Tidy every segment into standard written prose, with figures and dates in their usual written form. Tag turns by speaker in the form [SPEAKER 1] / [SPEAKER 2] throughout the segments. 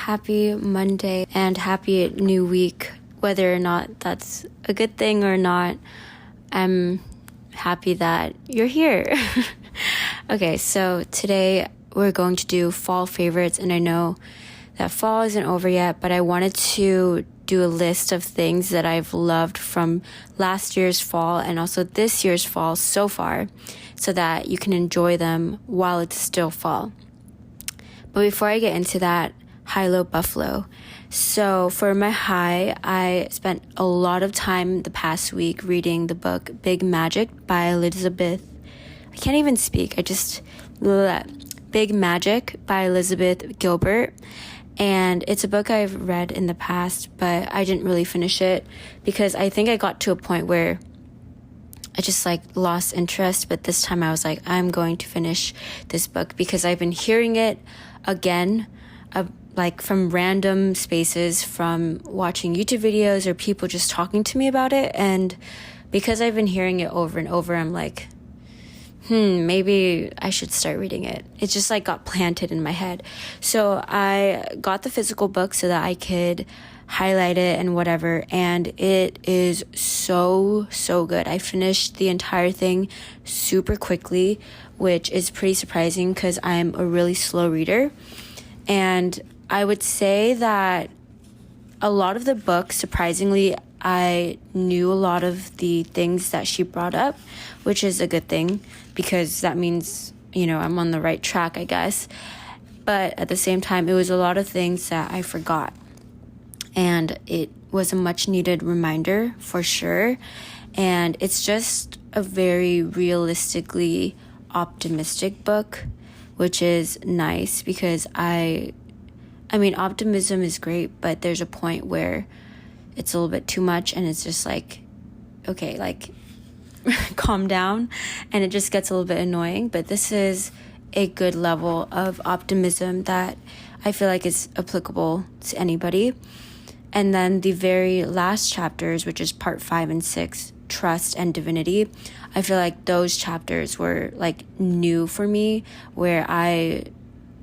[SPEAKER 1] happy Monday and happy new week. Whether or not that's a good thing or not, I'm happy that you're here. Okay, so today we're going to do fall favorites, and I know that fall isn't over yet, but I wanted to do a list of things that I've loved from last year's fall and also this year's fall so far, so that you can enjoy them while it's still fall. But before I get into that, high-low Buffalo. So for my high, I spent a lot of time the past week reading the book Big Magic by Elizabeth. I can't even speak. Big Magic by Elizabeth Gilbert. And it's a book I've read in the past, but I didn't really finish it because I think I got to a point where I just lost interest. But this time I was like, I'm going to finish this book because I've been hearing it again, from random spaces, from watching YouTube videos or people just talking to me about it. And because I've been hearing it over and over, I'm like, maybe I should start reading it. It just got planted in my head. So I got the physical book so that I could highlight it and whatever. And it is so, so good. I finished the entire thing super quickly, which is pretty surprising because I'm a really slow reader. And I would say that a lot of the book, surprisingly, I knew a lot of the things that she brought up, which is a good thing because that means, I'm on the right track, I guess. But at the same time, it was a lot of things that I forgot. And it was a much needed reminder for sure. And it's just a very realistically optimistic book, which is nice because I mean, optimism is great, but there's a point where it's a little bit too much and it's just okay, calm down, and it just gets a little bit annoying. But this is a good level of optimism that I feel like is applicable to anybody. And then the very last chapters, which is part 5 and 6, trust and divinity, I feel like those chapters were new for me, where I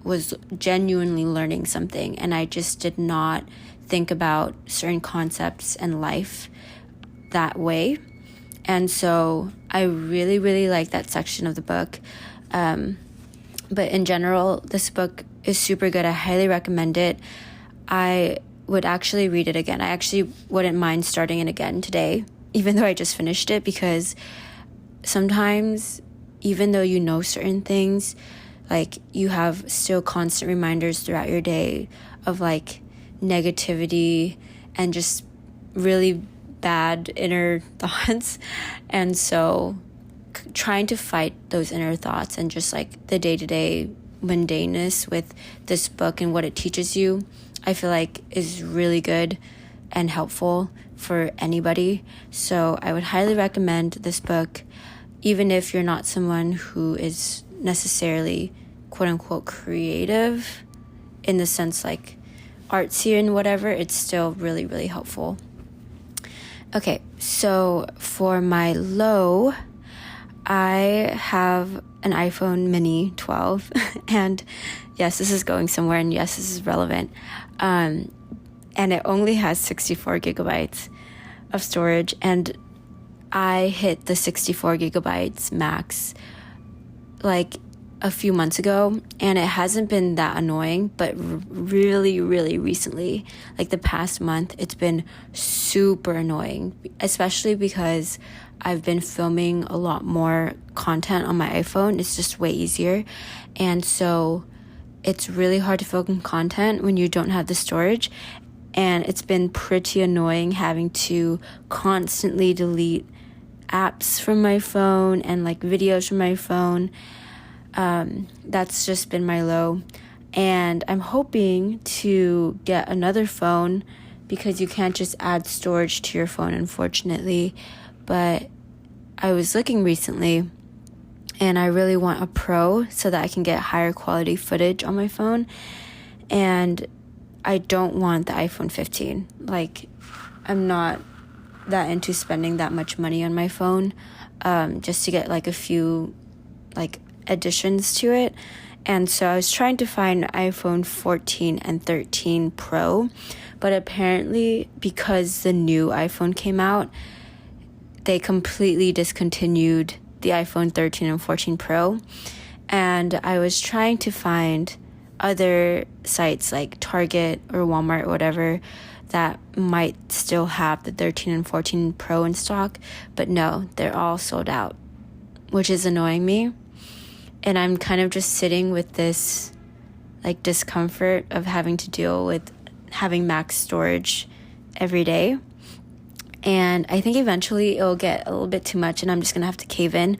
[SPEAKER 1] was genuinely learning something and I just did not think about certain concepts and life that way. And so I really, really like that section of the book. But in general, this book is super good. I highly recommend it. I would actually read it again. I actually wouldn't mind starting it again today, even though I just finished it, because sometimes, even though you know certain things, you have still constant reminders throughout your day of negativity and just really bad inner thoughts. And so trying to fight those inner thoughts and just the day-to-day mundaneness with this book and what it teaches you, I feel is really good and helpful for anybody. So I would highly recommend this book, even if you're not someone who is necessarily quote-unquote creative in the sense artsy and whatever. It's still really, really helpful. Okay, so for my low, I have an iPhone mini 12 and yes, this is going somewhere, and yes, this is relevant. And it only has 64 gigabytes of storage, and I hit the 64 gigabytes max a few months ago, and it hasn't been that annoying, but really, really recently, the past month, it's been super annoying, especially because I've been filming a lot more content on my iPhone. It's just way easier, and so it's really hard to film content when you don't have the storage, and it's been pretty annoying having to constantly delete apps from my phone and videos from my phone. That's just been my low, and I'm hoping to get another phone because you can't just add storage to your phone, unfortunately. But I was looking recently and I really want a Pro so that I can get higher quality footage on my phone, and I don't want the iPhone 15. I'm not that into spending that much money on my phone just to get a few additions to it. And so I was trying to find iPhone 14 and 13 Pro, but apparently because the new iPhone came out, they completely discontinued the iPhone 13 and 14 Pro. And I was trying to find other sites like Target or Walmart or whatever that might still have the 13 and 14 Pro in stock, but no, they're all sold out, which is annoying me. And I'm kind of just sitting with this like discomfort of having to deal with having max storage every day. And I think eventually it'll get a little bit too much and I'm just gonna have to cave in.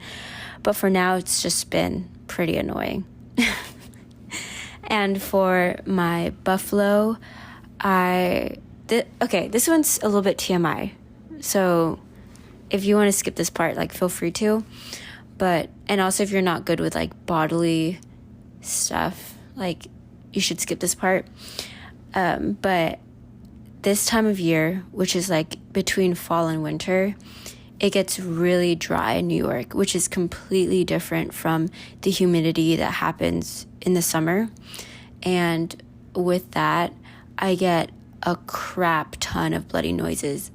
[SPEAKER 1] But for now, it's just been pretty annoying. And for my Buffalo, this one's a little bit TMI. So if you want to skip this part, like feel free to. And also if you're not good with like bodily stuff, like you should skip this part. But this time of year, which is like between fall and winter, it gets really dry in New York, which is completely different from the humidity that happens in the summer. And with that, I get a crap ton of bloody noises.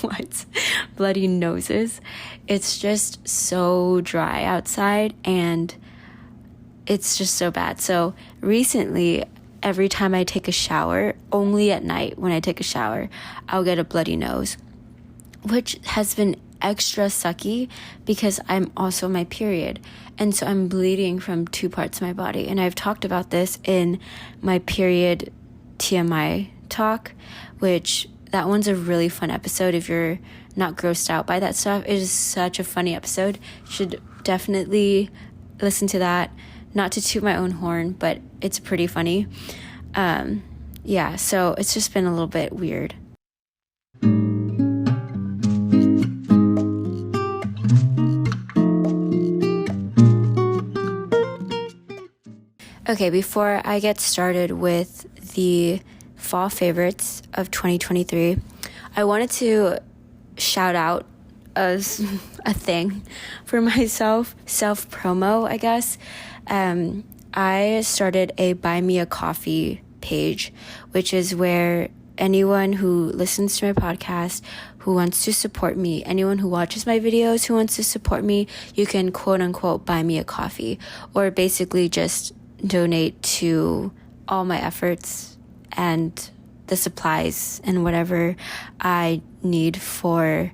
[SPEAKER 1] What? Bloody noses. It's just so dry outside and it's just so bad. So recently, every time I take a shower, only at night when I take a shower, I'll get a bloody nose, which has been extra sucky because I'm also my period. And so I'm bleeding from two parts of my body. And I've talked about this in my period TMI talk, which that one's a really fun episode. If you're not grossed out by that stuff, it is such a funny episode. You should definitely listen to that. Not to toot my own horn, but it's pretty funny. So it's just been a little bit weird. Okay, before I get started with the fall favorites of 2023, I wanted to shout out a thing for myself, self-promo, I guess. I started a Buy Me a Coffee page, which is where anyone who listens to my podcast, who wants to support me, anyone who watches my videos who wants to support me, you can quote unquote buy me a coffee, or basically just donate to all my efforts and the supplies and whatever I need for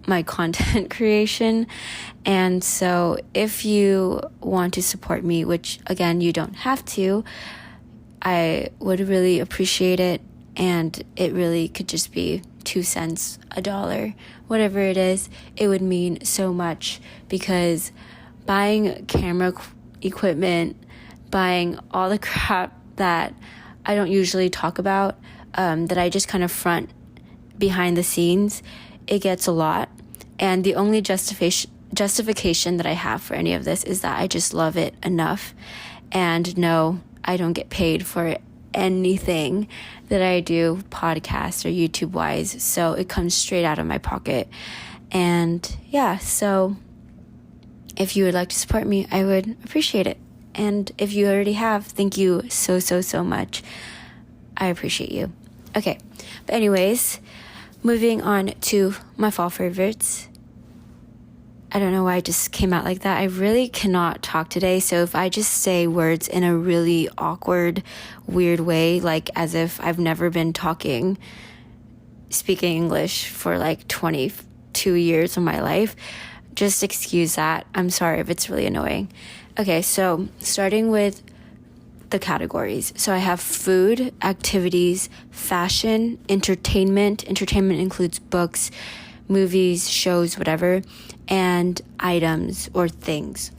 [SPEAKER 1] my content creation. And so if you want to support me, which again, you don't have to, I would really appreciate it. And it really could just be 2 cents, $1, whatever it is. It would mean so much because buying camera equipment, buying all the crap that I don't usually talk about, that I just kind of front behind the scenes, it gets a lot. And the only justification that I have for any of this is that I just love it enough. And no, I don't get paid for anything that I do podcast or YouTube wise. So it comes straight out of my pocket. And yeah, so if you would like to support me, I would appreciate it. And if you already have, thank you so much. I appreciate you. Okay, but anyways, moving on to my fall favorites. I don't know why I just came out like that. I really cannot talk today. So if I just say words in a really awkward, weird way, like as if I've never been speaking English for like 22 years of my life, just excuse that. I'm sorry if it's really annoying. Okay, so starting with the categories. So I have food, activities, fashion, entertainment. Entertainment includes books, movies, shows, whatever, and items or things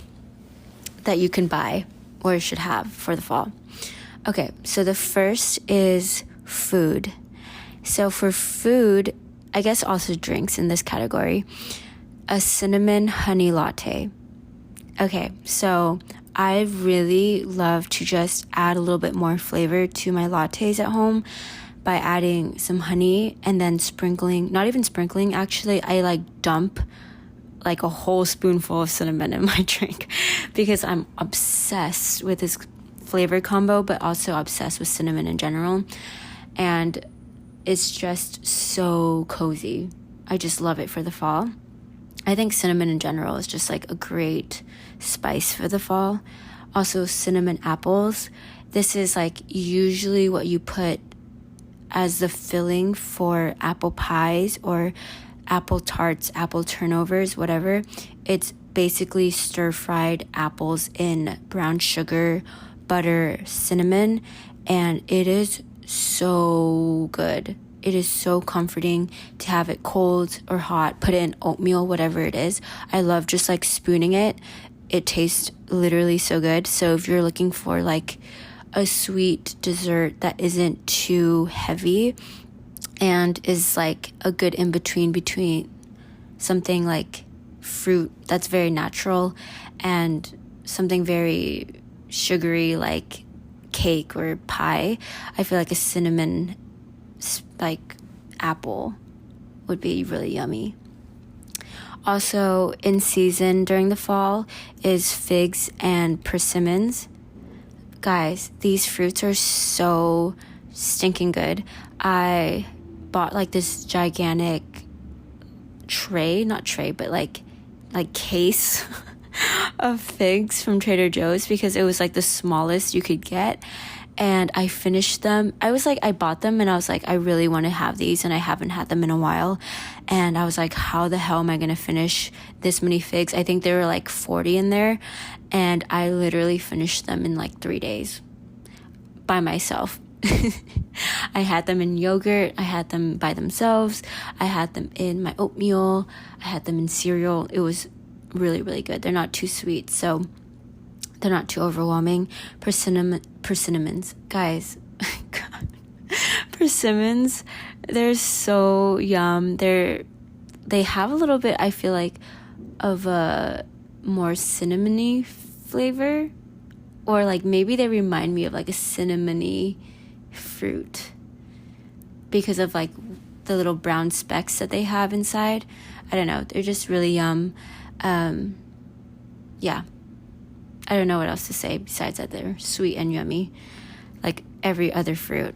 [SPEAKER 1] that you can buy or should have for the fall. Okay, so the first is food. So for food, I guess also drinks in this category, a cinnamon honey latte. Okay, so I really love to just add a little bit more flavor to my lattes at home by adding some honey and then sprinkling, not even sprinkling, actually, I dump like a whole spoonful of cinnamon in my drink because I'm obsessed with this flavor combo, but also obsessed with cinnamon in general. And it's just so cozy. I just love it for the fall. I think cinnamon in general is just like a great spice for the fall. Also, cinnamon apples. This is like usually what you put as the filling for apple pies or apple tarts, apple turnovers, whatever. It's basically stir-fried apples in brown sugar, butter, cinnamon, and it is so good. It is so comforting to have it cold or hot, put it in oatmeal, whatever it is. I love just like spooning it. It tastes literally so good. So if you're looking for like a sweet dessert that isn't too heavy and is like a good in-between something like fruit that's very natural and something very sugary like cake or pie, I feel like a cinnamon like apple would be really yummy. Also in season during the fall is figs and persimmons. Guys, these fruits are so stinking good. I bought like this gigantic case of figs from Trader Joe's because it was like the smallest you could get. And I finished them. I bought them and I was like, I really want to have these and I haven't had them in a while. And I was like, how the hell am I going to finish this many figs? I think there were like 40 in there. And I literally finished them in like 3 days by myself. I had them in yogurt. I had them by themselves. I had them in my oatmeal. I had them in cereal. It was really, really good. They're not too sweet, so they're not too overwhelming. Persimmons. Guys, persimmons, they're so yum. They have a little bit, I feel like, of a more cinnamony flavor, or like maybe they remind me of like a cinnamony fruit because of like the little brown specks that they have inside. I don't know, they're just really yum. Yeah, I don't know what else to say besides that they're sweet and yummy like every other fruit.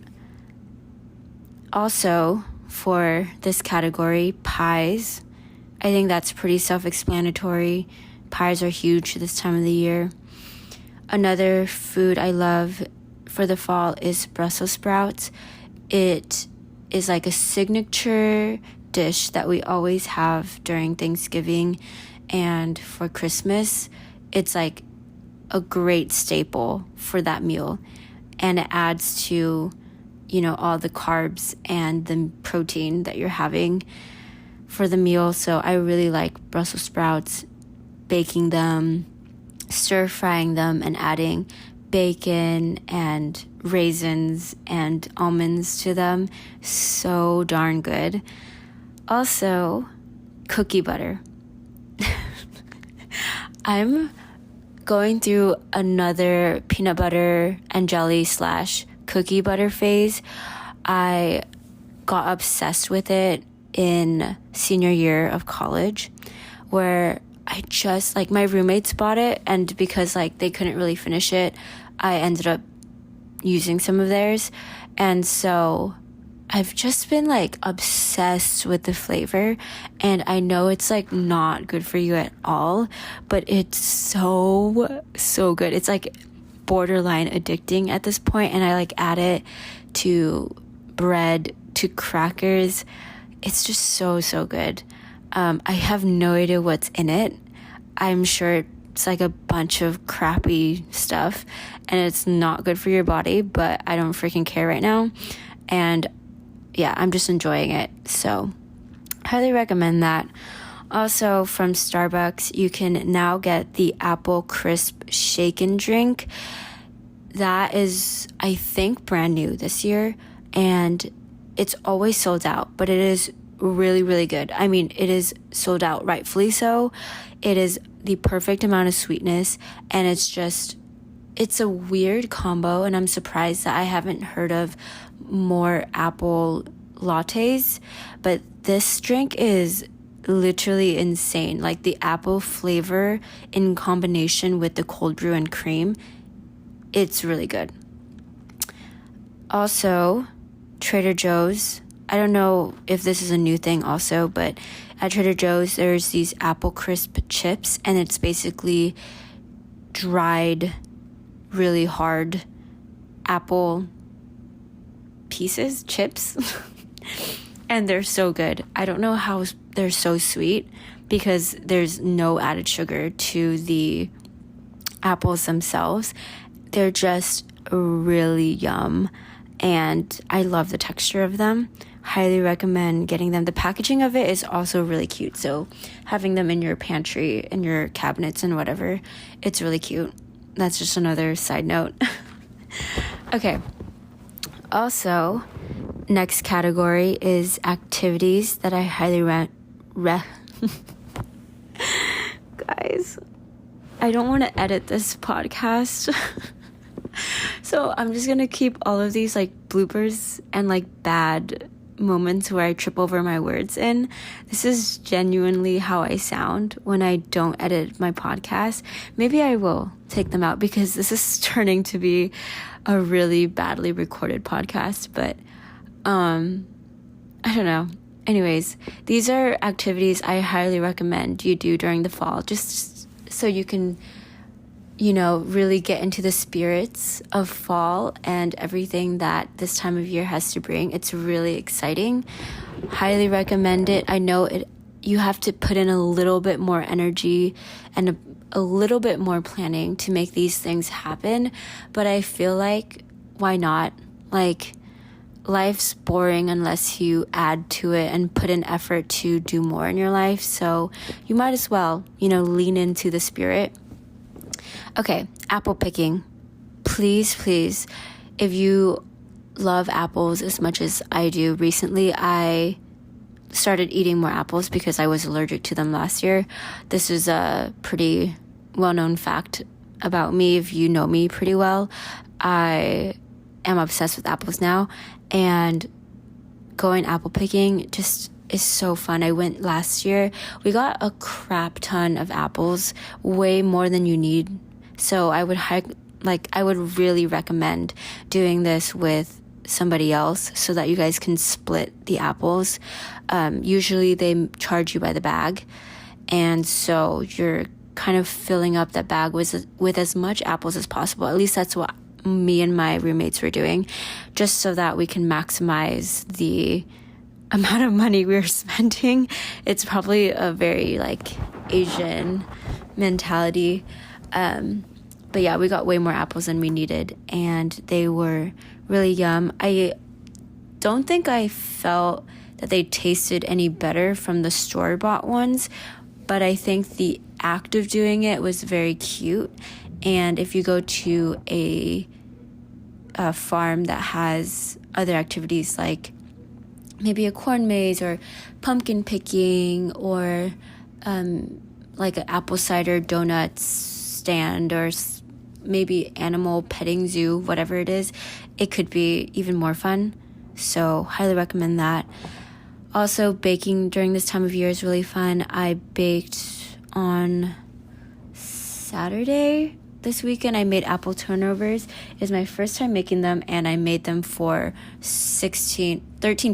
[SPEAKER 1] Also for this category, pies. I think that's pretty self-explanatory. Pies are huge this time of the year. Another food I love for the fall is Brussels sprouts. It is like a signature dish that we always have during Thanksgiving and for Christmas. It's like a great staple for that meal. And it adds to, all the carbs and the protein that you're having for the meal. So I really like Brussels sprouts, baking them, stir frying them, and adding bacon and raisins and almonds to them. So darn good. Also, cookie butter. I'm going through another peanut butter and jelly / cookie butter phase. I got obsessed with it in senior year of college, where I just like my roommates bought it, and because like they couldn't really finish it, I ended up using some of theirs. And so I've just been like obsessed with the flavor, and I know it's like not good for you at all, but it's so good. It's like borderline addicting at this point, and I like add it to bread, to crackers. It's just so good. I have no idea what's in it. I'm sure it's like a bunch of crappy stuff and it's not good for your body, but I don't freaking care right now. And yeah, I'm just enjoying it. So highly recommend that. Also from Starbucks, you can now get the Apple Crisp Shaken drink. That is, I think, brand new this year, and it's always sold out, but it is really, really good. I mean, it is sold out rightfully so. It is the perfect amount of sweetness, and it's a weird combo, and I'm surprised that I haven't heard of more apple lattes, but this drink is literally insane. Like the apple flavor in combination with the cold brew and cream, it's really good. Also, Trader Joe's, I don't know if this is a new thing also, but at Trader Joe's there's these apple crisp chips, and it's basically dried, really hard apple pieces, chips. And they're so good. I don't know how they're so sweet, because there's no added sugar to the apples themselves. They're just really yum, and I love the texture of them. Highly recommend getting them. The packaging of it is also really cute, so having them in your pantry, in your cabinets and whatever, it's really cute. That's just another side note. Okay. Also, next category is activities that I highly Guys, I don't want to edit this podcast. So I'm just going to keep all of these like bloopers and like bad moments where I trip over my words in. This is genuinely how I sound when I don't edit my podcast. Maybe I will take them out, because this is turning to be a really badly recorded podcast, but I don't know. Anyways, these are activities I highly recommend you do during the fall, just so you can, really get into the spirits of fall and everything that this time of year has to bring. It's really exciting. Highly recommend it. I know you have to put in a little bit more energy and a little bit more planning to make these things happen, but I feel like, why not? Like, life's boring unless you add to it and put in effort to do more in your life, so you might as well, lean into the spirit. Okay, apple picking. Please, if you love apples as much as I do, recently I started eating more apples because I was allergic to them last year. This is a pretty well-known fact about me. If you know me pretty well, I am obsessed with apples now, and going apple picking just is so fun. I went last year. We got a crap ton of apples, way more than you need. So I would really recommend doing this with somebody else so that you guys can split the apples. Usually they charge you by the bag, and so you're kind of filling up that bag with as much apples as possible. At least that's what me and my roommates were doing, just so that we can maximize the amount of money we were spending. It's probably a very Asian mentality. But yeah, we got way more apples than we needed, and they were really yum. I don't think I felt that they tasted any better from the store-bought ones, but I think the act of doing it was very cute. And if you go to a farm that has other activities like maybe a corn maze or pumpkin picking, or like an apple cider donuts stand, or maybe animal petting zoo, whatever it is, it could be even more fun. So highly recommend that. Also, baking during this time of year is really fun. I baked on Saturday this weekend. I made apple turnovers. It's my first time making them, and I made them for 13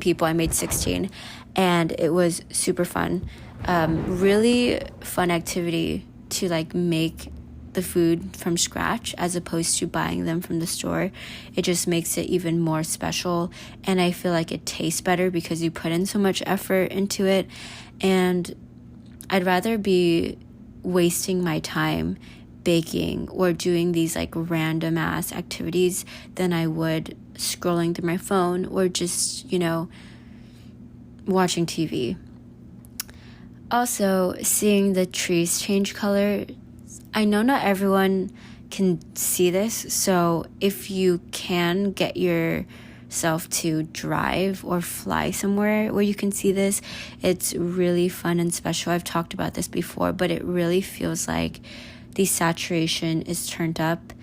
[SPEAKER 1] people. I made 16, and it was super fun. Really fun activity to make the food from scratch as opposed to buying them from the store. It just makes it even more special, and I feel like it tastes better because you put in so much effort into it. And I'd rather be wasting my time baking or doing these random ass activities than I would scrolling through my phone or just watching TV. Also, seeing the trees change color. I know not everyone can see this, so if you can get yourself to drive or fly somewhere where you can see this, it's really fun and special. I've talked about this before, but it really feels like the saturation is turned up,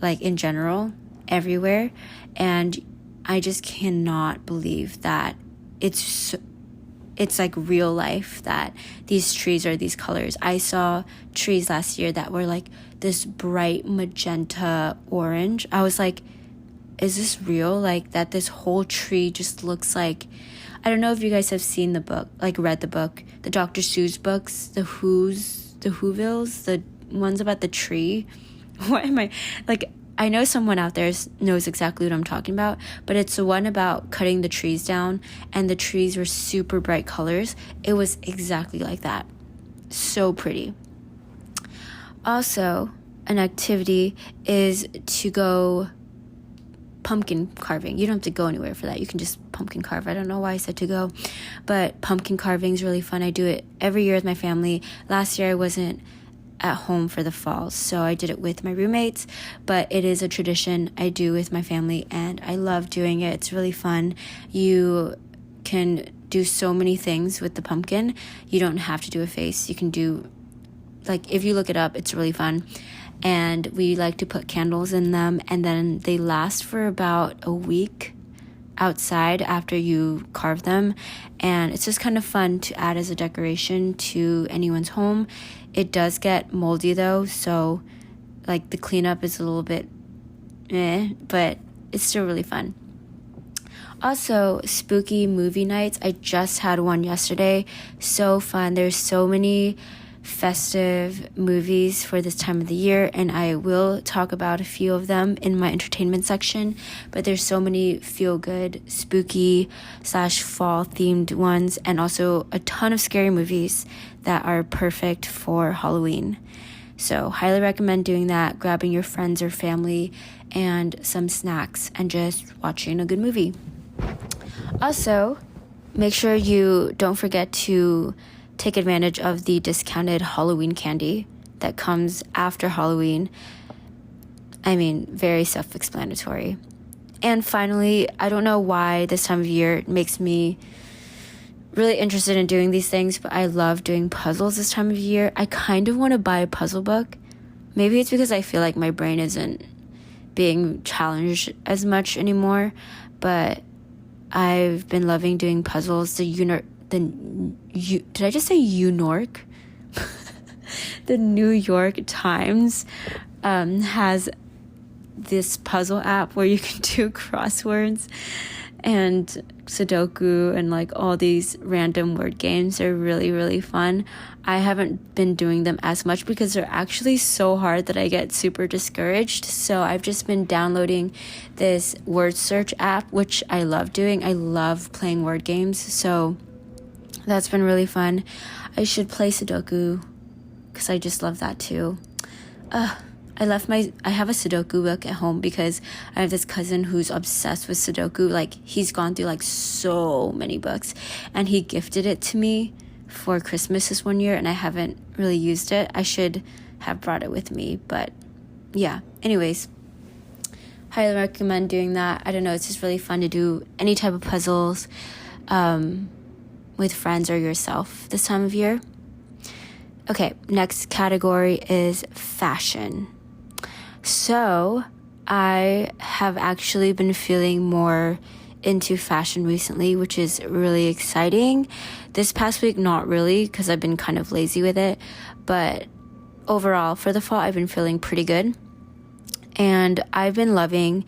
[SPEAKER 1] in general, everywhere, and I just cannot believe that it's it's like real life that these trees are these colors. I saw trees last year that were like this bright magenta orange. I was like, is this real? Like that this whole tree just looks like, I don't know if you guys have seen the book, like read the book, the Dr. Seuss books, the Whovilles, the ones about the tree. What am I, like, I know someone out there knows exactly what I'm talking about, but it's the one about cutting the trees down and the trees were super bright colors. It was exactly like that. So pretty. Also, an activity is to go pumpkin carving. You don't have to go anywhere for that. You can just pumpkin carve. I don't know why I said to go, but pumpkin carving is really fun. I do it every year with my family. Last year I wasn't at home for the fall, so I did it with my roommates, but it is a tradition I do with my family and I love doing it. It's really fun. You can do so many things with the pumpkin. You don't have to do a face. You can do, like, if you look it up, it's really fun. And we like to put candles in them, and then they last for about a week outside after you carve them, and it's just kind of fun to add as a decoration to anyone's home. It does get moldy though, so like the cleanup is a little bit but it's still really fun. Also, spooky movie nights. I just had one yesterday. So fun. There's so many festive movies for this time of the year, and I will talk about a few of them in my entertainment section, but there's so many feel-good, spooky / fall themed ones, and also a ton of scary movies that are perfect for Halloween. So highly recommend doing that, grabbing your friends or family and some snacks and just watching a good movie. Also, make sure you don't forget to take advantage of the discounted Halloween candy that comes after Halloween. I mean, very self-explanatory. And finally, I don't know why this time of year makes me really interested in doing these things, but I love doing puzzles this time of year. I kind of want to buy a puzzle book. Maybe it's because I feel like my brain isn't being challenged as much anymore, but I've been loving doing puzzles. Did I just say UNORC? The New York Times has this puzzle app where you can do crosswords and Sudoku and like all these random word games. Are really, really fun. I haven't been doing them as much because they're actually so hard that I get super discouraged. So I've just been downloading this word search app, which I love doing. I love playing word games. So that's been really fun. I should play Sudoku because I just love that too. I have a Sudoku book at home because I have this cousin who's obsessed with Sudoku. Like, he's gone through like so many books, and he gifted it to me for Christmas this one year, and I haven't really used it. I should have brought it with me, but yeah. Anyways, highly recommend doing that. I don't know, it's just really fun to do any type of puzzles with friends or yourself this time of year. Okay, next category is fashion. So I have actually been feeling more into fashion recently, which is really exciting. This past week, not really, because I've been kind of lazy with it. But overall, for the fall, I've been feeling pretty good. And I've been loving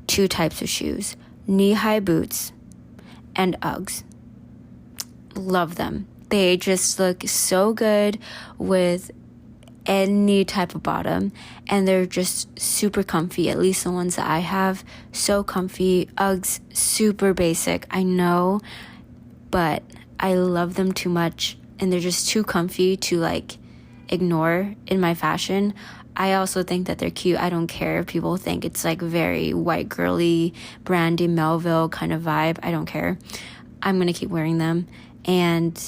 [SPEAKER 1] two types of shoes: knee-high boots and Uggs. Love them. They just look so good with any type of bottom, and they're just super comfy. At least the ones that I have, so comfy. Uggs, super basic, I know, but I love them too much, and they're just too comfy to like ignore in my fashion. I also think that they're cute. I don't care if people think it's like very white girly, Brandy Melville kind of vibe. I don't care. I'm gonna keep wearing them, and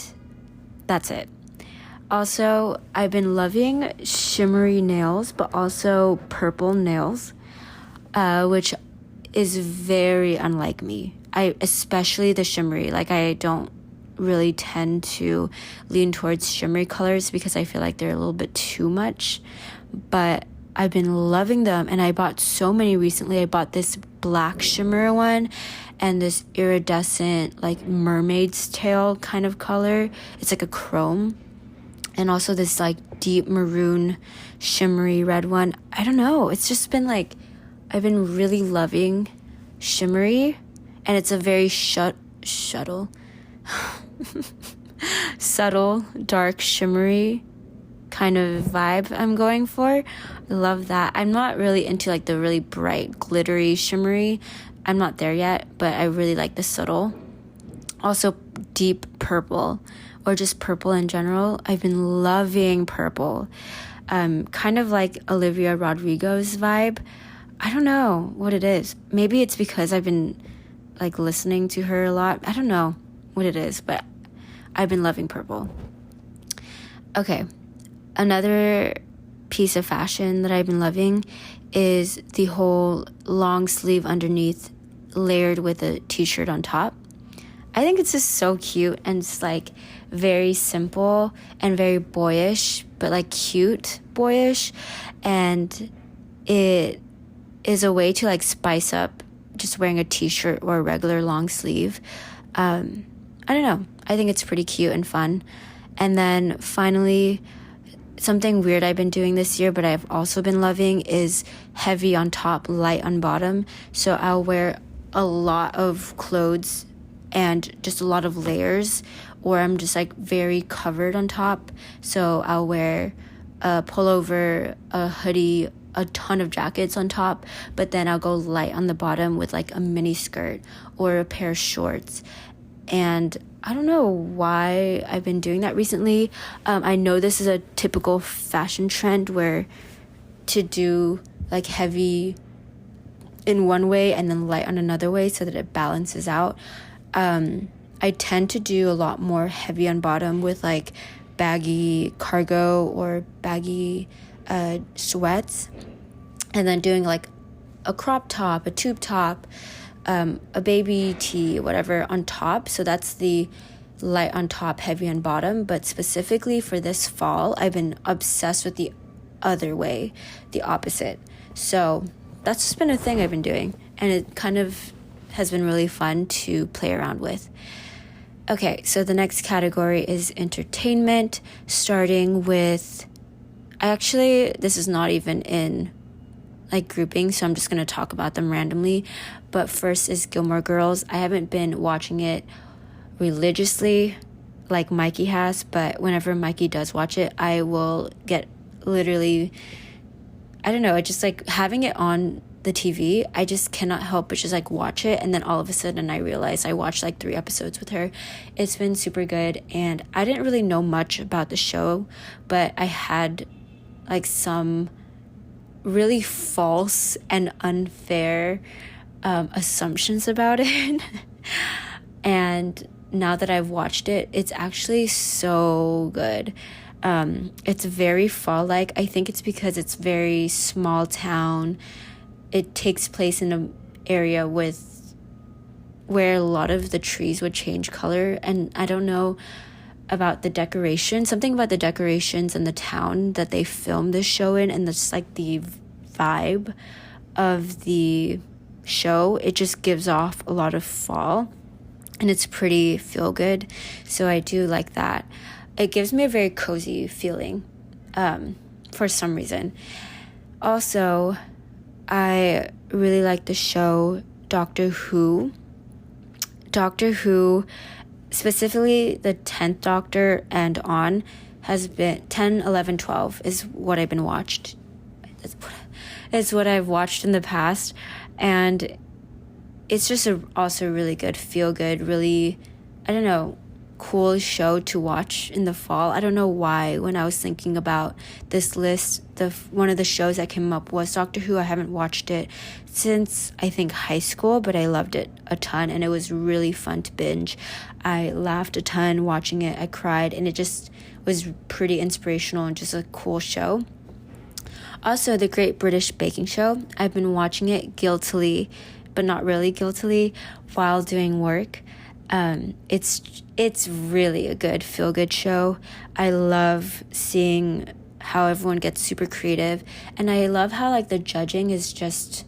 [SPEAKER 1] that's it. Also, I've been loving shimmery nails, but also purple nails, which is very unlike me. Especially the shimmery. Like, I don't really tend to lean towards shimmery colors because I feel like they're a little bit too much. But I've been loving them, and I bought so many recently. I bought this black shimmer one, and this iridescent like mermaid's tail kind of color. It's like a chrome. And also this like deep maroon shimmery red one. I don't know. It's just been like, I've been really loving shimmery, and it's a very subtle, dark shimmery kind of vibe I'm going for. I love that. I'm not really into like the really bright glittery shimmery. I'm not there yet, but I really like the subtle. Also deep purple, or just purple in general. I've been loving purple. Kind of like Olivia Rodrigo's vibe. I don't know what it is. Maybe it's because I've been like listening to her a lot. I don't know what it is, but I've been loving purple. Okay, another piece of fashion that I've been loving is the whole long sleeve underneath layered with a t-shirt on top. I think it's just so cute, and it's like very simple and very boyish, but like cute boyish, and it is a way to like spice up just wearing a t-shirt or a regular long sleeve. I don't know. I think it's pretty cute and fun. And then finally, something weird I've been doing this year, but I've also been loving, is heavy on top, light on bottom. So I'll wear a lot of clothes and just a lot of layers, or I'm just like very covered on top. So I'll wear a pullover, a hoodie, a ton of jackets on top, but then I'll go light on the bottom with like a mini skirt or a pair of shorts. And I don't know why I've been doing that recently. I know this is a typical fashion trend where to do like heavy in one way and then light on another way so that it balances out. I tend to do a lot more heavy on bottom with like baggy cargo or baggy sweats, and then doing like a crop top, a tube top, a baby tee, whatever on top. So that's the light on top, heavy on bottom. But specifically for this fall, I've been obsessed with the other way, the opposite. So that's just been a thing I've been doing, and it kind of has been really fun to play around with. Okay, so the next category is entertainment, starting with, this is not even in like grouping, so I'm just going to talk about them randomly. But first is Gilmore Girls. I haven't been watching it religiously like Mikey has, but whenever Mikey does watch it, I will get literally, I don't know, I just like having it on the TV, I just cannot help but just like watch it, and then all of a sudden I realize I watched like 3 episodes with her. It's been super good, and I didn't really know much about the show, but I had like some really false and unfair assumptions about it. And now that I've watched it, it's actually so good. It's very fall-like. I think it's because it's very small town. It takes place in an area where a lot of the trees would change color, and I don't know about the decoration, something about the decorations and the town that they filmed this show in, and just like the vibe of the show, it just gives off a lot of fall, and it's pretty feel good. So I do like that. It gives me a very cozy feeling for some reason. Also, I really like the show Doctor Who. Doctor Who, specifically the 10th Doctor and on, has been 10, 11, 12 is what I've been watched. It's what I've watched in the past, and it's just also really good, feel good, really, I don't know, cool show to watch in the fall. I don't know why when I was thinking about this list, one of the shows that came up was Doctor Who. I haven't watched it since I think high school, but I loved it a ton, and it was really fun to binge. I laughed a ton watching it. I cried, and it just was pretty inspirational and just a cool show. Also, The Great British Baking Show. I've been watching it guiltily, but not really guiltily, while doing work. It's really a good feel-good show. I love seeing how everyone gets super creative, and I love how like the judging is just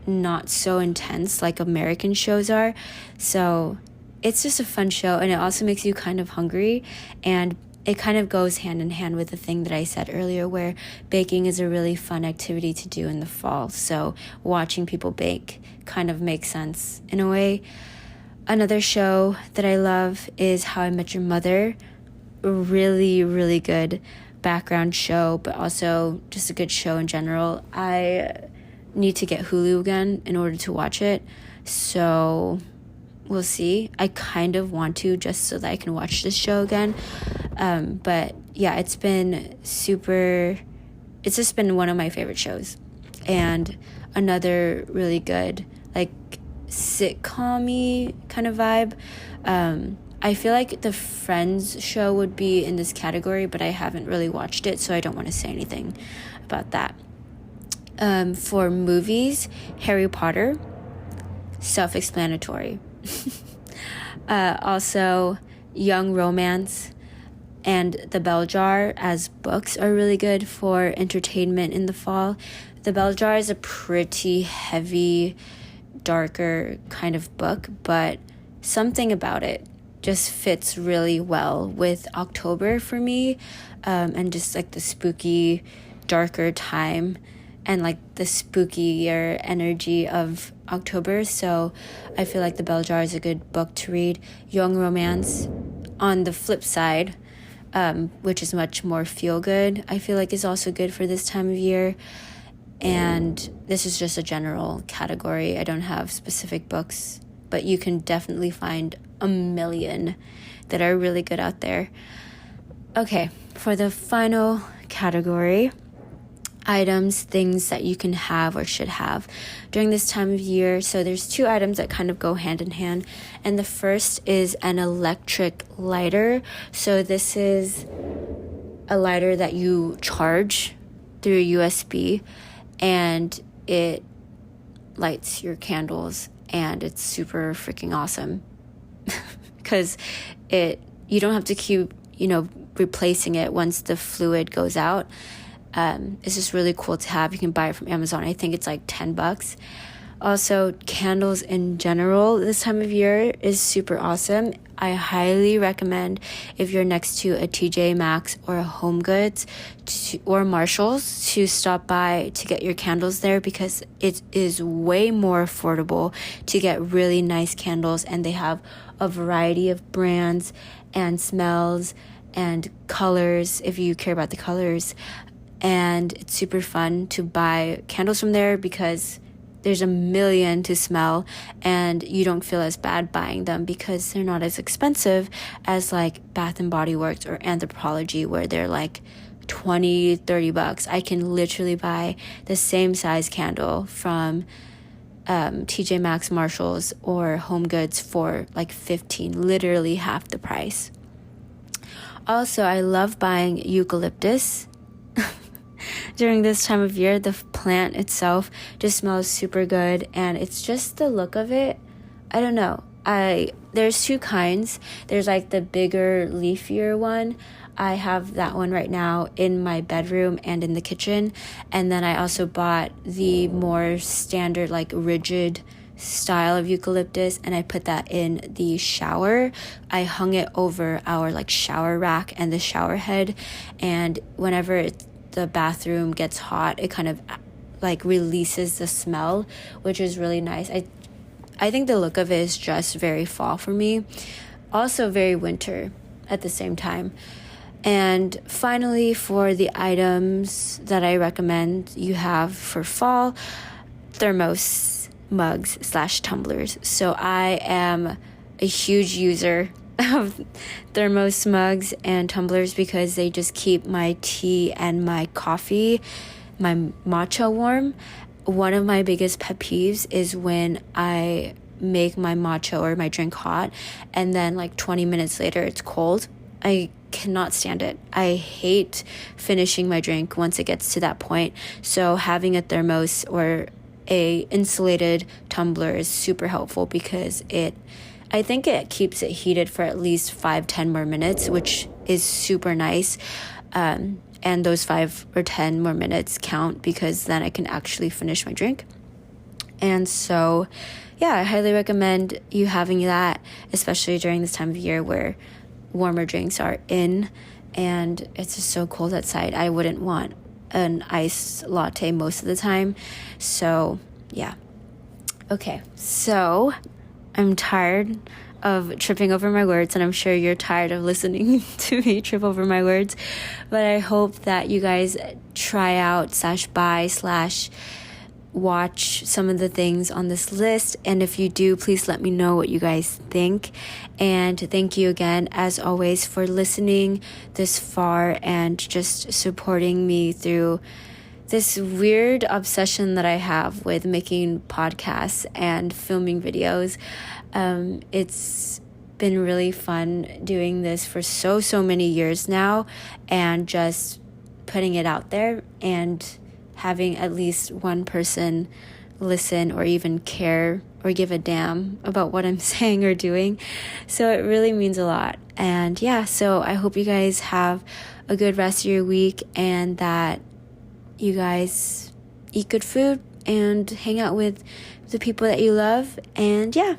[SPEAKER 1] not so intense like American shows are. So it's just a fun show, and it also makes you kind of hungry, and it kind of goes hand in hand with the thing that I said earlier, where baking is a really fun activity to do in the fall. So watching people bake kind of makes sense in a way. Another show that I love is How I Met Your Mother. A really, really good background show, but also just a good show in general. I need to get Hulu again in order to watch it, so we'll see. I kind of want to, just so that I can watch this show again. But yeah, it's just been one of my favorite shows. And another really good, like, sitcom-y kind of vibe. I feel like the Friends show would be in this category, but I haven't really watched it, so I don't want to say anything about that. For movies, Harry Potter, self-explanatory. Also, Young Romance and The Bell Jar as books are really good for entertainment in the fall. The Bell Jar is a pretty heavy, darker kind of book, but something about it just fits really well with October for me, and just like the spooky, darker time and like the spookier energy of October. So I feel like The Bell Jar is a good book to read. Young Romance, on the flip side, which is much more feel good, I feel like is also good for this time of year. And this is just a general category. I don't have specific books, but you can definitely find a million that are really good out there. Okay, for the final category, items, things that you can have or should have during this time of year. So there's two items that kind of go hand in hand. And the first is an electric lighter. So this is a lighter that you charge through USB, and it lights your candles, and it's super freaking awesome because you don't have to keep replacing it once the fluid goes out. It's just really cool to have. You can buy it from Amazon. I think it's like $10. Also, candles in general this time of year is super awesome. I highly recommend, if you're next to a TJ Maxx or a HomeGoods or Marshalls, to stop by to get your candles there, because it is way more affordable to get really nice candles, and they have a variety of brands and smells and colors if you care about the colors. And it's super fun to buy candles from there because there's a million to smell, and you don't feel as bad buying them because they're not as expensive as like Bath and Body Works or Anthropologie, where they're like $20-$30. I can literally buy the same size candle from TJ Maxx, Marshalls, or HomeGoods for like $15, literally half the price. Also, I love buying eucalyptus. During this time of year, the plant itself just smells super good, and it's just the look of it. I don't know. There's two kinds. There's like the bigger, leafier one. I have that one right now in my bedroom and in the kitchen. And then I also bought the more standard, like rigid style of eucalyptus, and I put that in the shower. I hung it over our like shower rack and the shower head, and whenever the bathroom gets hot, it kind of like releases the smell, which is really nice. I think the look of it is just very fall for me, also very winter at the same time. And finally, for the items that I recommend you have for fall, thermos mugs / tumblers. So I am a huge user of thermos mugs and tumblers because they just keep my tea and my coffee, my matcha warm. One of my biggest pet peeves is when I make my matcha or my drink hot and then like 20 minutes later it's cold. I cannot stand it. I hate finishing my drink once it gets to that point. So having a thermos or a insulated tumbler is super helpful because I think it keeps it heated for at least 5-10 more minutes, which is super nice. And those 5 or 10 more minutes count because then I can actually finish my drink. And so, yeah, I highly recommend you having that, especially during this time of year where warmer drinks are in and it's just so cold outside. I wouldn't want an iced latte most of the time. So, yeah. Okay, so I'm tired of tripping over my words, and I'm sure you're tired of listening to me trip over my words, but I hope that you guys try out /buy/watch some of the things on this list, and if you do, please let me know what you guys think. And thank you again, as always, for listening this far and just supporting me through this weird obsession that I have with making podcasts and filming videos. It's been really fun doing this for so many years now, and just putting it out there and having at least one person listen or even care or give a damn about what I'm saying or doing. So it really means a lot. And yeah, so I hope you guys have a good rest of your week, and that you guys eat good food and hang out with the people that you love. And yeah,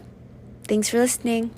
[SPEAKER 1] thanks for listening.